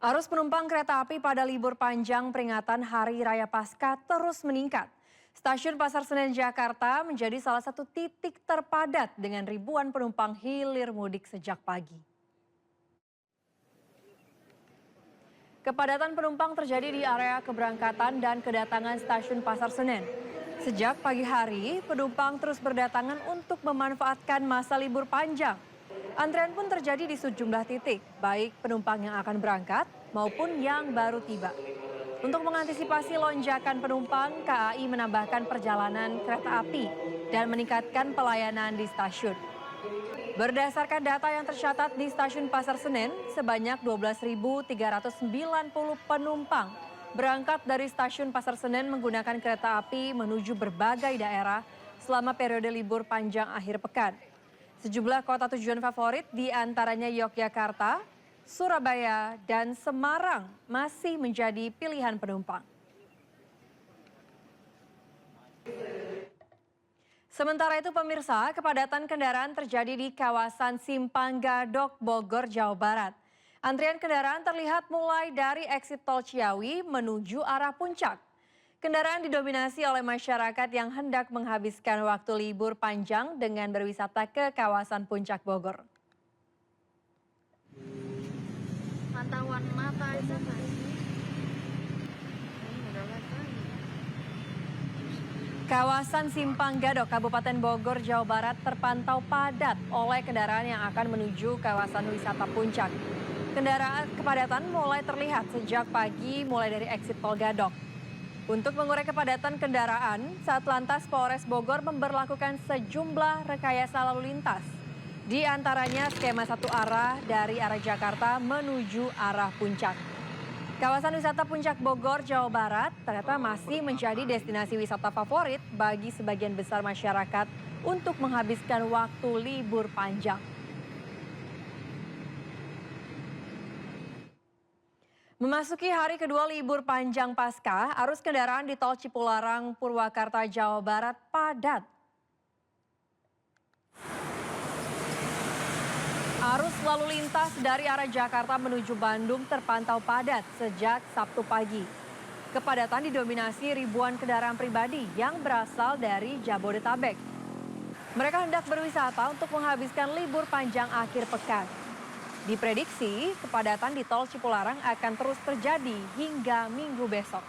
Arus penumpang kereta api pada libur panjang peringatan Hari Raya Paskah terus meningkat. Stasiun Pasar Senen Jakarta menjadi salah satu titik terpadat dengan ribuan penumpang hilir mudik sejak pagi. Kepadatan penumpang terjadi di area keberangkatan dan kedatangan stasiun Pasar Senen. Sejak pagi hari, penumpang terus berdatangan untuk memanfaatkan masa libur panjang. Antrean pun terjadi di sejumlah titik, baik penumpang yang akan berangkat maupun yang baru tiba. Untuk mengantisipasi lonjakan penumpang, KAI menambahkan perjalanan kereta api dan meningkatkan pelayanan di stasiun. Berdasarkan data yang tercatat di stasiun Pasar Senen, sebanyak 12.390 penumpang berangkat dari stasiun Pasar Senen menggunakan kereta api menuju berbagai daerah selama periode libur panjang akhir pekan. Sejumlah kota tujuan favorit di antaranya Yogyakarta, Surabaya, dan Semarang masih menjadi pilihan penumpang. Sementara itu pemirsa, kepadatan kendaraan terjadi di kawasan Simpang Gadok, Bogor, Jawa Barat. Antrian kendaraan terlihat mulai dari eksit tol Ciawi menuju arah puncak. Kendaraan didominasi oleh masyarakat yang hendak menghabiskan waktu libur panjang dengan berwisata ke kawasan puncak Bogor. Pantauan mata itu Kawasan Simpang Gadok, Kabupaten Bogor, Jawa Barat terpantau padat oleh kendaraan yang akan menuju kawasan wisata puncak. Kepadatan mulai terlihat sejak pagi mulai dari eksit tol Gadok. Untuk mengurai kepadatan kendaraan, Satlantas Polres Bogor memberlakukan sejumlah rekayasa lalu lintas. Di antaranya skema satu arah dari arah Jakarta menuju arah puncak. Kawasan wisata Puncak Bogor, Jawa Barat ternyata masih menjadi destinasi wisata favorit bagi sebagian besar masyarakat untuk menghabiskan waktu libur panjang. Memasuki hari kedua libur panjang Paskah, arus kendaraan di tol Cipularang, Purwakarta, Jawa Barat padat. Arus lalu lintas dari arah Jakarta menuju Bandung terpantau padat sejak Sabtu pagi. Kepadatan didominasi ribuan kendaraan pribadi yang berasal dari Jabodetabek. Mereka hendak berwisata untuk menghabiskan libur panjang akhir pekan. Diprediksi kepadatan di tol Cipularang akan terus terjadi hingga Minggu besok.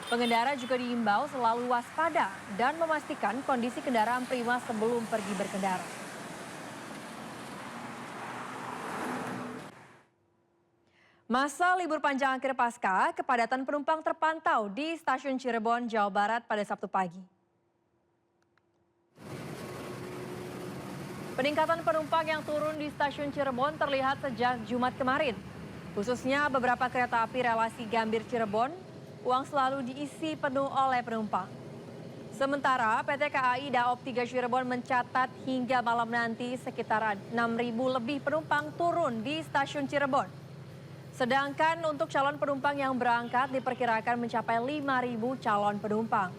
Pengendara juga diimbau selalu waspada dan memastikan kondisi kendaraan prima sebelum pergi berkendara. Masa libur panjang akhir Paskah, kepadatan penumpang terpantau di stasiun Cirebon, Jawa Barat pada Sabtu pagi. Peningkatan penumpang yang turun di stasiun Cirebon terlihat sejak Jumat kemarin. Khususnya beberapa kereta api relasi Gambir Cirebon, uang selalu diisi penuh oleh penumpang. Sementara PT KAI Daop 3 Cirebon mencatat hingga malam nanti sekitar 6.000 lebih penumpang turun di stasiun Cirebon. Sedangkan untuk calon penumpang yang berangkat diperkirakan mencapai 5.000 calon penumpang.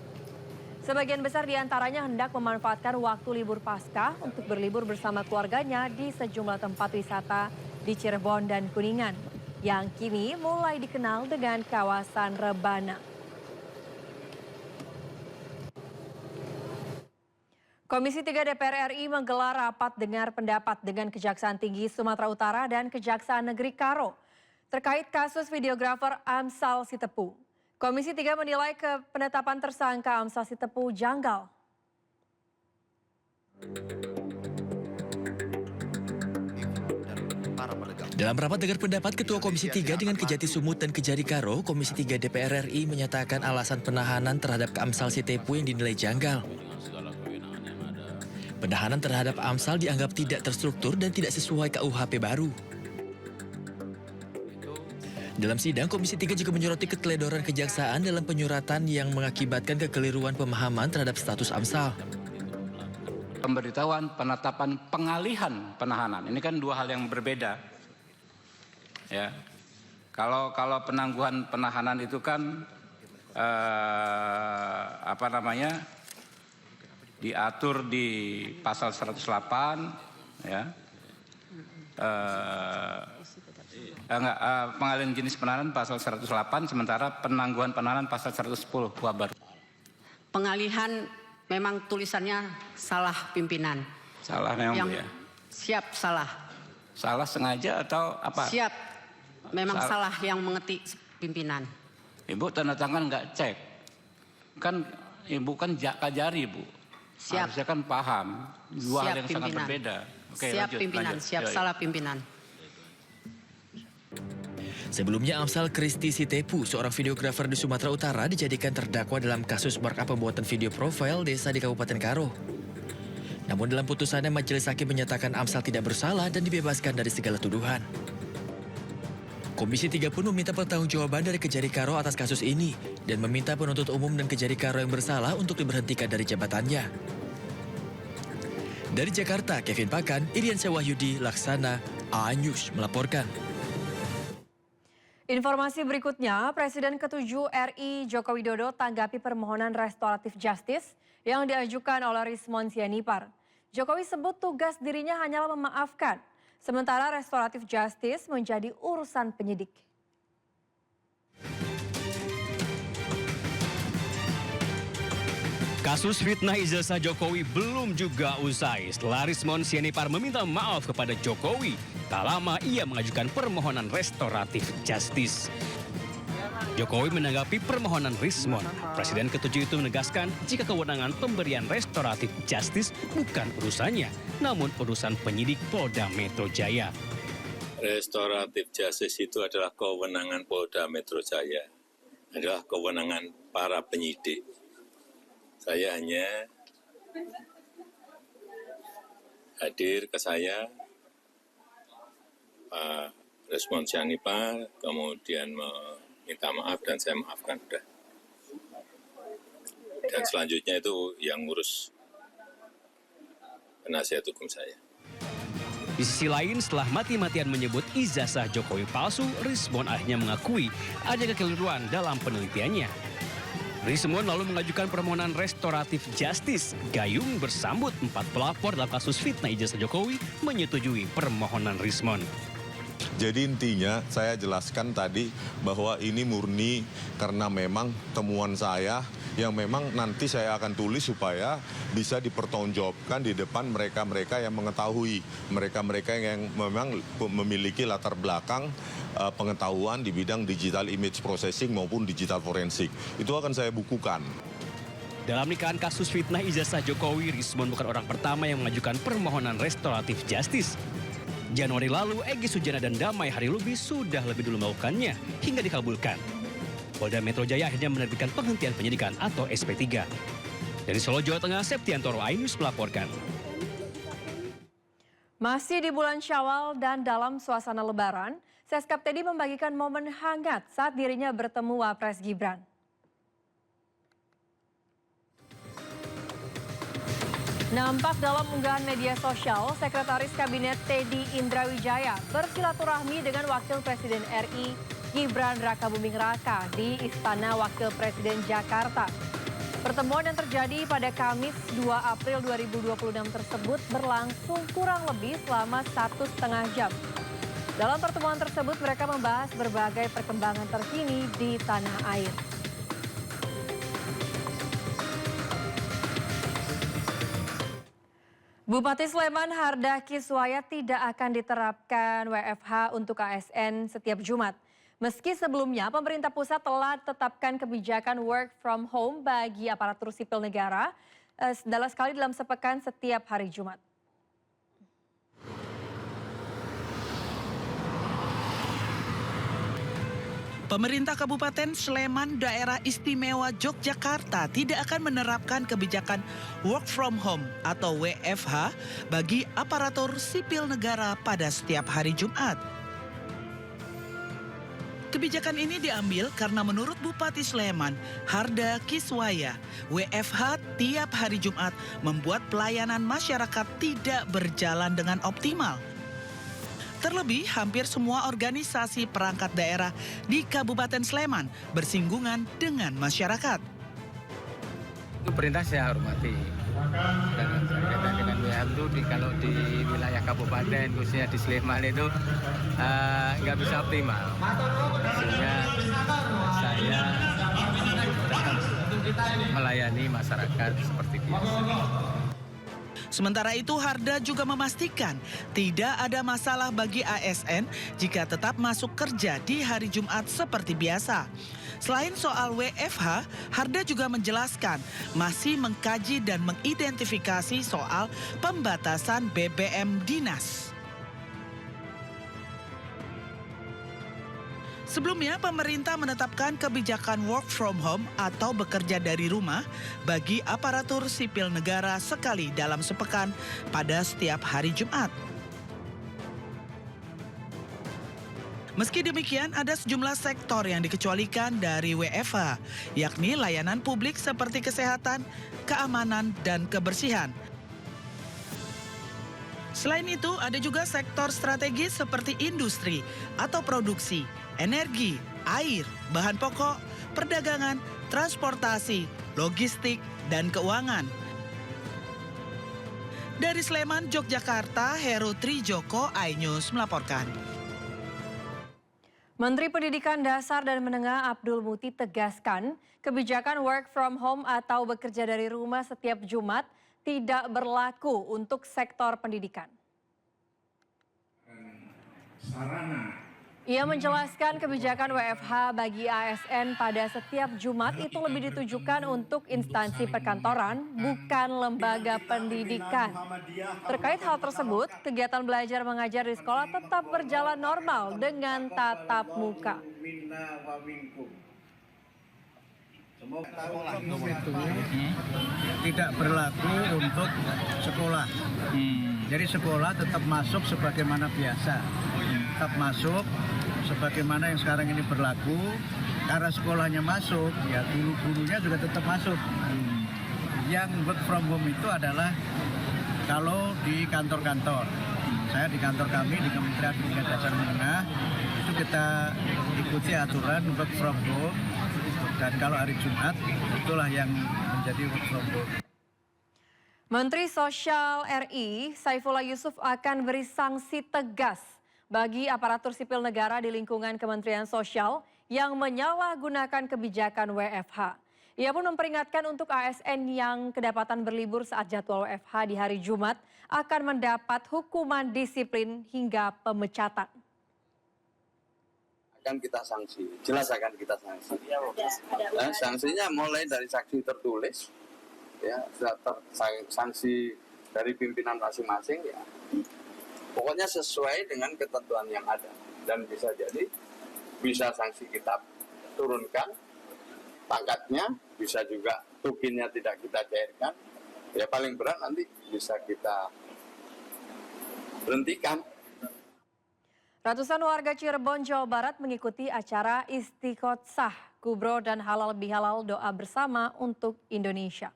Sebagian besar diantaranya hendak memanfaatkan waktu libur Paskah untuk berlibur bersama keluarganya di sejumlah tempat wisata di Cirebon dan Kuningan, yang kini mulai dikenal dengan kawasan Rebana. Komisi 3 DPR RI menggelar rapat dengar pendapat dengan Kejaksaan Tinggi Sumatera Utara dan Kejaksaan Negeri Karo terkait kasus videografer Amsal Sitepu. Komisi 3 menilai penetapan tersangka Amsal Sitepu janggal. Dalam rapat dengar pendapat Ketua Komisi 3 dengan Kejati Sumut dan Kejari Karo, Komisi 3 DPR RI menyatakan alasan penahanan terhadap Amsal Sitepu yang dinilai janggal. Penahanan terhadap Amsal dianggap tidak terstruktur dan tidak sesuai KUHP baru. Dalam sidang, Komisi 3 juga menyoroti keteledoran kejaksaan dalam penyuratan yang mengakibatkan kekeliruan pemahaman terhadap status Amsal. Pemberitahuan, penetapan, pengalihan penahanan. Ini kan dua hal yang berbeda. Ya. Kalau penangguhan penahanan itu kan diatur di pasal 108 ya. pengalihan jenis penahanan pasal 108, sementara penangguhan penahanan pasal 110 kuhap baru. Pengalihan memang tulisannya salah pimpinan. Salah memang Yang Bu ya. Siap salah. Salah sengaja atau apa? Siap. Memang salah yang mengetik pimpinan. Ibu tanda tangan nggak cek. Kan Ibu kan Kajari Bu. Siap. Harusnya kan paham. Dua Siap hal yang sangat pimpinan. berbeda. Oke, Siap lanjut, pimpinan. lanjut. Siap Yuk, yuk. salah pimpinan. Sebelumnya Amsal Kristi Sitepu, seorang videografer di Sumatera Utara, dijadikan terdakwa dalam kasus markup pembuatan video profil desa di Kabupaten Karo. Namun dalam putusannya majelis hakim menyatakan Amsal tidak bersalah dan dibebaskan dari segala tuduhan. Komisi 3 pun meminta pertanggungjawaban dari Kejari Karo atas kasus ini dan meminta penuntut umum dan Kejari Karo yang bersalah untuk diberhentikan dari jabatannya. Dari Jakarta, Kevin Pakan, Iriansyah Wahyudi, Laksana, A-News melaporkan. Informasi berikutnya, Presiden ke-7 RI Joko Widodo tanggapi permohonan restoratif justice yang diajukan oleh Rismon Sianipar. Jokowi sebut tugas dirinya hanyalah memaafkan, sementara restoratif justice menjadi urusan penyidik. Kasus fitnah ijazah Jokowi belum juga usai setelah Rismon Sianipar meminta maaf kepada Jokowi. Tak lama ia mengajukan permohonan restoratif justice. Jokowi menanggapi permohonan Rismon. Presiden ke-7 itu menegaskan jika kewenangan pemberian restoratif justice bukan urusannya, namun urusan penyidik Polda Metro Jaya. Restoratif justice itu adalah kewenangan Polda Metro Jaya, adalah kewenangan para penyidik. Saya hanya hadir ke saya, Pak Rismon Sianipar, kemudian meminta maaf dan saya maafkan sudah. Dan selanjutnya itu yang ngurus penasihat hukum saya. Di sisi lain, setelah mati-matian menyebut ijazah Jokowi palsu, Rismon akhirnya mengakui ada kekeliruan dalam penelitiannya. Rismon lalu mengajukan permohonan restoratif justice. Gayung bersambut 4 pelapor dalam kasus fitnah ijazah Jokowi menyetujui permohonan Rismon. Jadi intinya saya jelaskan tadi bahwa ini murni karena memang temuan saya yang memang nanti saya akan tulis supaya bisa dipertanggungjawabkan di depan mereka-mereka yang mengetahui, mereka-mereka yang memang memiliki latar belakang pengetahuan di bidang digital image processing maupun digital forensik. Itu akan saya bukukan. Dalam nikahan kasus fitnah ijazah Jokowi, Rismon bukan orang pertama yang mengajukan permohonan restoratif justice. Januari lalu, Egy Sujana dan Damai Harilubis sudah lebih dulu melakukannya hingga dikabulkan. Polda Metro Jaya akhirnya menerbitkan penghentian penyidikan atau SP3. Dari Solo, Jawa Tengah, Septiantoro, A-News melaporkan. Masih di bulan Syawal dan dalam suasana Lebaran, Seskap Teddy membagikan momen hangat saat dirinya bertemu Wapres Gibran. Nampak dalam unggahan media sosial, Sekretaris Kabinet Teddy Indrawijaya bersilaturahmi dengan Wakil Presiden RI Gibran Rakabuming Raka di Istana Wakil Presiden Jakarta. Pertemuan yang terjadi pada Kamis 2 April 2026 tersebut berlangsung kurang lebih selama 1,5 jam. Dalam pertemuan tersebut mereka membahas berbagai perkembangan terkini di tanah air. Bupati Sleman Harda Kiswaya tidak akan diterapkan WFH untuk ASN setiap Jumat. Meski sebelumnya pemerintah pusat telah tetapkan kebijakan work from home bagi aparatur sipil negara dalam sekali dalam sepekan setiap hari Jumat. Pemerintah Kabupaten Sleman Daerah Istimewa Yogyakarta tidak akan menerapkan kebijakan work from home atau WFH bagi aparatur sipil negara pada setiap hari Jumat. Kebijakan ini diambil karena menurut Bupati Sleman, Harda Kiswaya, WFH tiap hari Jumat membuat pelayanan masyarakat tidak berjalan dengan optimal. Terlebih, hampir semua organisasi perangkat daerah di Kabupaten Sleman bersinggungan dengan masyarakat. Itu perintah saya hormati. Dan berkaitan dengan WFH itu kalau di wilayah kabupaten khususnya di Sleman itu nggak bisa optimal, sehingga saya tetap melayani masyarakat seperti biasa. Sementara itu, Harda juga memastikan tidak ada masalah bagi ASN jika tetap masuk kerja di hari Jumat seperti biasa. Selain soal WFH, Harda juga menjelaskan masih mengkaji dan mengidentifikasi soal pembatasan BBM dinas. Sebelumnya, pemerintah menetapkan kebijakan work from home atau bekerja dari rumah bagi aparatur sipil negara sekali dalam sepekan pada setiap hari Jumat. Meski demikian, ada sejumlah sektor yang dikecualikan dari WFH, yakni layanan publik seperti kesehatan, keamanan, dan kebersihan. Selain itu, ada juga sektor strategis seperti industri atau produksi, energi, air, bahan pokok, perdagangan, transportasi, logistik, dan keuangan. Dari Sleman, Yogyakarta, Heru Trijoko, iNews melaporkan. Menteri Pendidikan Dasar dan Menengah Abdul Muti tegaskan kebijakan work from home atau bekerja dari rumah setiap Jumat tidak berlaku untuk sektor pendidikan. Ia menjelaskan kebijakan WFH bagi ASN pada setiap Jumat itu lebih ditujukan untuk instansi perkantoran, bukan lembaga pendidikan. Terkait hal tersebut, kegiatan belajar mengajar di sekolah tetap berjalan normal dengan tatap muka. Tidak berlaku untuk sekolah. Jadi sekolah tetap masuk sebagaimana biasa. Tetap masuk sebagaimana yang sekarang ini berlaku. Karena sekolahnya masuk, ya guru-gurunya juga tetap masuk. Yang work from home itu adalah kalau di kantor-kantor. Saya di kantor kami di Kementerian Pendidikan Dasar Menengah itu kita ikuti aturan work from home. Dan kalau hari Jumat, itulah yang menjadi work from home. Menteri Sosial RI Saifullah Yusuf akan beri sanksi tegas bagi aparatur sipil negara di lingkungan Kementerian Sosial yang menyalahgunakan kebijakan WFH. Ia pun memperingatkan untuk ASN yang kedapatan berlibur saat jadwal WFH di hari Jumat akan mendapat hukuman disiplin hingga pemecatan. Akan kita sanksi, jelas akan kita sanksi. Nah, sanksinya mulai dari sanksi tertulis, ya, sanksi dari pimpinan masing-masing, ya. Pokoknya sesuai dengan ketentuan yang ada dan bisa jadi bisa sanksi kita turunkan pangkatnya, bisa juga tukinnya tidak kita cairkan. Ya paling berat nanti bisa kita berhentikan. Ratusan warga Cirebon, Jawa Barat mengikuti acara Istiqosah Kubro dan Halal Bihalal Doa Bersama untuk Indonesia.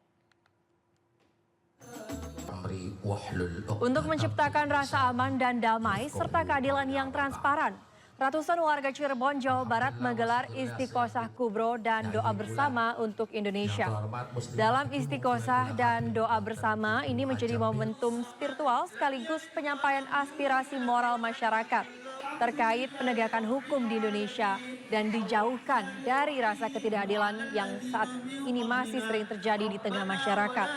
Untuk menciptakan rasa aman dan damai serta keadilan yang transparan, ratusan warga Cirebon, Jawa Barat menggelar Istiqosah Kubro dan Doa Bersama untuk Indonesia. Dalam Istiqosah dan Doa Bersama ini menjadi momentum spiritual sekaligus penyampaian aspirasi moral masyarakat terkait penegakan hukum di Indonesia dan dijauhkan dari rasa ketidakadilan yang saat ini masih sering terjadi di tengah masyarakat.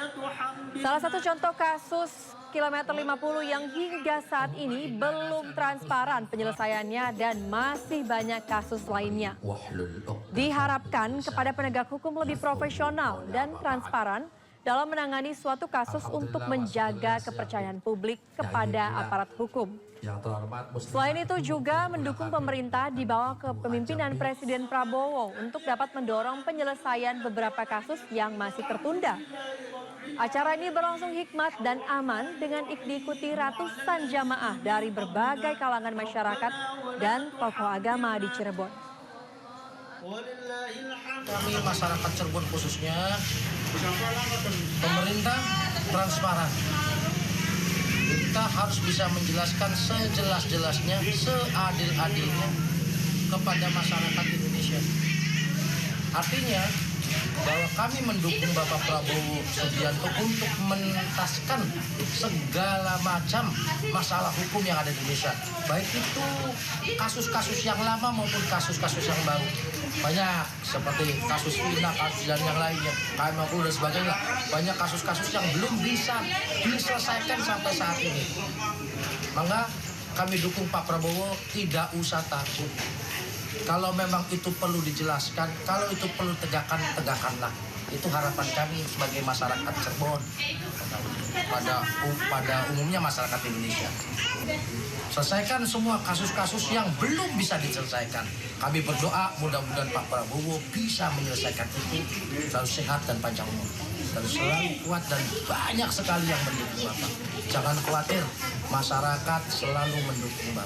Salah satu contoh kasus kilometer 50 yang hingga saat ini belum transparan penyelesaiannya dan masih banyak kasus lainnya. Diharapkan kepada penegak hukum lebih profesional dan transparan dalam menangani suatu kasus untuk menjaga kepercayaan publik kepada aparat hukum. Selain itu juga mendukung pemerintah di bawah kepemimpinan Presiden Prabowo untuk dapat mendorong penyelesaian beberapa kasus yang masih tertunda. Acara ini berlangsung hikmat dan aman dengan diikuti ratusan jamaah dari berbagai kalangan masyarakat dan tokoh agama di Cirebon. Kami masyarakat Cirebon khususnya, pemerintah transparan. Kita harus bisa menjelaskan sejelas-jelasnya, seadil-adilnya kepada masyarakat Indonesia. Artinya bahwa kami mendukung Bapak Prabowo Subianto untuk menuntaskan segala macam masalah hukum yang ada di Indonesia. Baik itu kasus-kasus yang lama maupun kasus-kasus yang baru. Banyak seperti kasus Vina, kasus dan yang lainnya, KM50 dan sebagainya. Banyak kasus-kasus yang belum bisa diselesaikan sampai saat ini. Maka kami dukung Pak Prabowo, tidak usah takut. Kalau memang itu perlu dijelaskan, kalau itu perlu tegakkanlah. Itu harapan kami sebagai masyarakat Cirebon, pada umumnya masyarakat Indonesia. Selesaikan semua kasus-kasus yang belum bisa diselesaikan. Kami berdoa mudah-mudahan Pak Prabowo bisa menyelesaikan itu, selalu sehat dan panjang umur. Dan selalu kuat dan banyak sekali yang mendukung Bapak. Jangan khawatir, masyarakat selalu mendukung Bapak.